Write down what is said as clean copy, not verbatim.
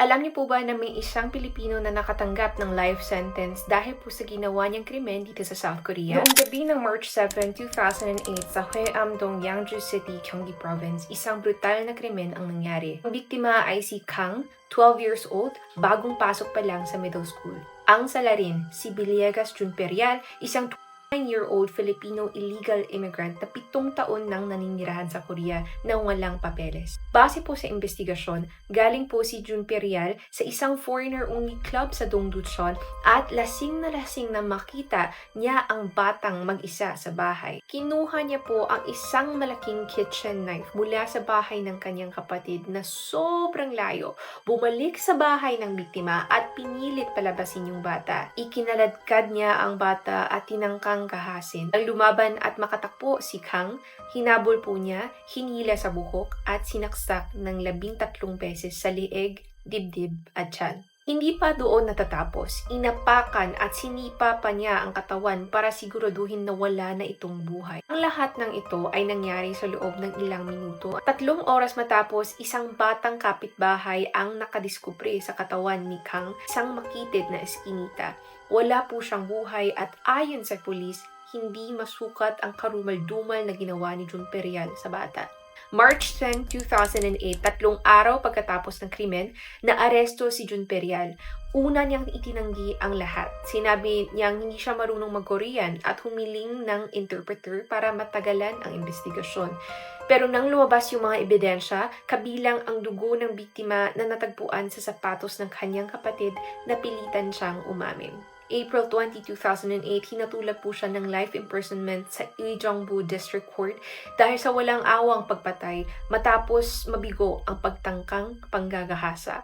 Alam niyo po ba na may isang Pilipino na nakatanggap ng life sentence dahil po sa ginawa niyang krimen dito sa South Korea? Noong gabi ng March 7, 2008 sa Hwaeamdong, Yangju City, Gyeonggi Province, isang brutal na krimen ang nangyari. Ang biktima ay si Kang, 12 years old, bagong pasok pa lang sa middle school. Ang salarin, si Villegas Junperial, isang 9-year-old Filipino illegal immigrant na 7 taon nang naninirahan sa Korea na walang papeles. Base po sa investigasyon, galing po si Junperial sa isang foreigner-only club sa Dongducheon at lasing na makita niya ang batang mag-isa sa bahay. Kinuha niya po ang isang malaking kitchen knife mula sa bahay ng kanyang kapatid na sobrang layo. Bumalik sa bahay ng biktima at pinilit palabasin yung bata. Ikinaladkad niya ang bata at tinangkang kahasin. Ang lumaban at makatakbo si Kang, hinabol po niya, hinila sa buhok at sinaksak ng 13 beses sa lieg, dibdib at tiyan. Hindi pa doon natatapos, inapakan at sinipa pa niya ang katawan para siguraduhin na wala na itong buhay. Ang lahat ng ito ay nangyari sa loob ng ilang minuto. 3 oras matapos, isang batang kapitbahay ang nakadiskubre sa katawan ni Kang, isang makitid na eskinita. Wala po siyang buhay at ayon sa pulis, hindi masukat ang karumal-dumal na ginawa ni Junperial sa bata. March 10, 2008, 3 araw pagkatapos ng krimen, naaresto si Junperial. Una niyang itinanggi ang lahat. Sinabi niyang hindi siya marunong mag-Korean at humiling ng interpreter para matagalan ang investigasyon. Pero nang lumabas yung mga ebidensya, kabilang ang dugo ng biktima na natagpuan sa sapatos ng kanyang kapatid, napilitan siyang umamin. April 20, 2008, hinatulan po siya ng life imprisonment sa Uijeongbu District Court dahil sa walang awang pagpatay matapos mabigo ang pagtangkang panggagahasa.